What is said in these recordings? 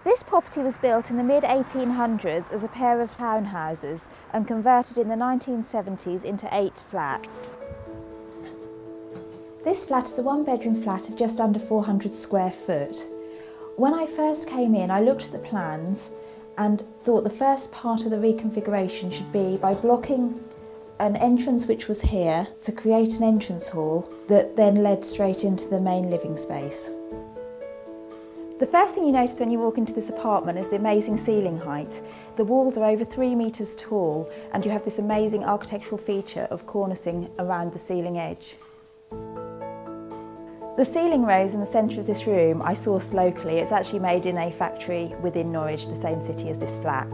This property was built in the mid-1800s as a pair of townhouses and converted in the 1970s into 8 flats. This flat is a one-bedroom flat of just under 400 square foot. When I first came in, I looked at the plans and thought the first part of the reconfiguration should be by blocking an entrance which was here to create an entrance hall that then led straight into the main living space. The first thing you notice when you walk into this apartment is the amazing ceiling height. The walls are over 3 metres tall and you have this amazing architectural feature of cornicing around the ceiling edge. The ceiling rose in the centre of this room I sourced locally. It's actually made in a factory within Norwich, the same city as this flat.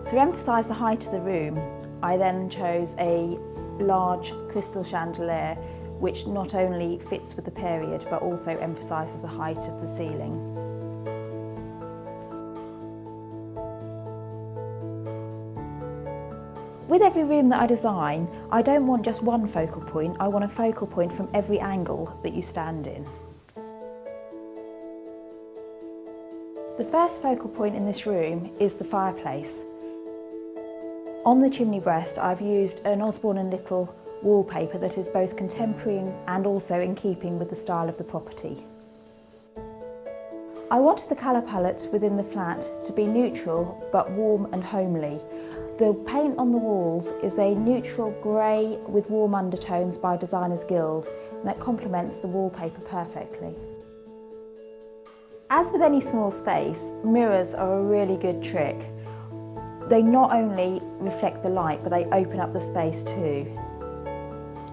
To emphasise the height of the room, I then chose a large crystal chandelier which not only fits with the period but also emphasises the height of the ceiling. With every room that I design, I don't want just one focal point, I want a focal point from every angle that you stand in. The first focal point in this room is the fireplace. On the chimney breast, I've used an Osborne & Little wallpaper that is both contemporary and also in keeping with the style of the property. I wanted the colour palette within the flat to be neutral but warm and homely. The paint on the walls is a neutral grey with warm undertones by Designers Guild, and that complements the wallpaper perfectly. As with any small space, mirrors are a really good trick. They not only reflect the light, but they open up the space too.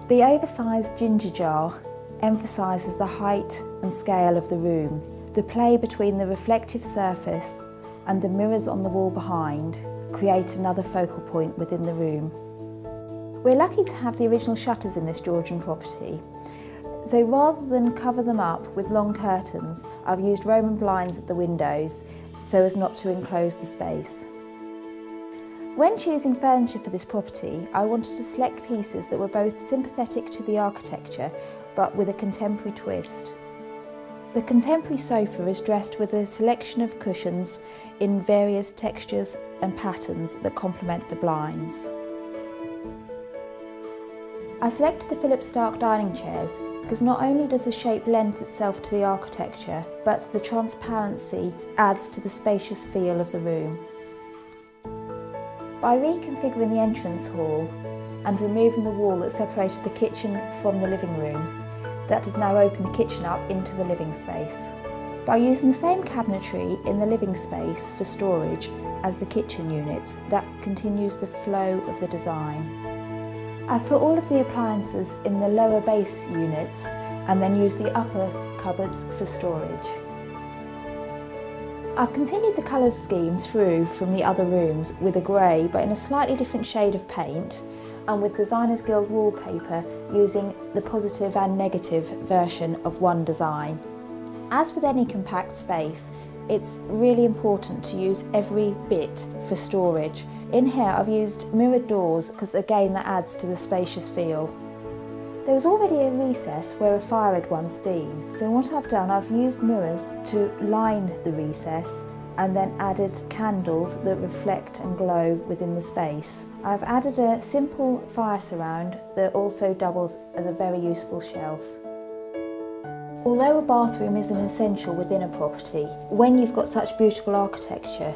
The oversized ginger jar emphasises the height and scale of the room. The play between the reflective surface and the mirrors on the wall behind create another focal point within the room. We're lucky to have the original shutters in this Georgian property, so rather than cover them up with long curtains, I've used Roman blinds at the windows so as not to enclose the space. When choosing furniture for this property, I wanted to select pieces that were both sympathetic to the architecture but with a contemporary twist. The contemporary sofa is dressed with a selection of cushions in various textures and patterns that complement the blinds. I selected the Phillips Stark dining chairs because not only does the shape lend itself to the architecture, but the transparency adds to the spacious feel of the room. By reconfiguring the entrance hall and removing the wall that separated the kitchen from the living room, that has now opened the kitchen up into the living space. By using the same cabinetry in the living space for storage as the kitchen units, that continues the flow of the design. I've put all of the appliances in the lower base units and then used the upper cupboards for storage. I've continued the colour scheme through from the other rooms with a grey but in a slightly different shade of paint, and with Designers Guild wallpaper using the positive and negative version of one design. As with any compact space, it's really important to use every bit for storage. In here I've used mirrored doors because again that adds to the spacious feel. There was already a recess where a fire had once been, so what I've done, I've used mirrors to line the recess and then added candles that reflect and glow within the space. I've added a simple fire surround that also doubles as a very useful shelf. Although a bathroom is an essential within a property, when you've got such beautiful architecture,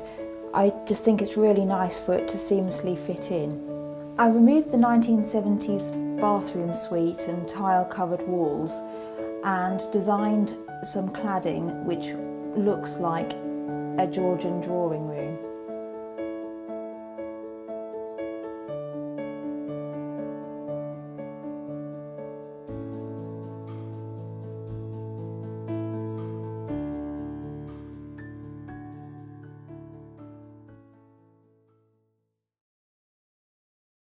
I just think it's really nice for it to seamlessly fit in. I removed the 1970s bathroom suite and tile-covered walls and designed some cladding which looks like a Georgian drawing room.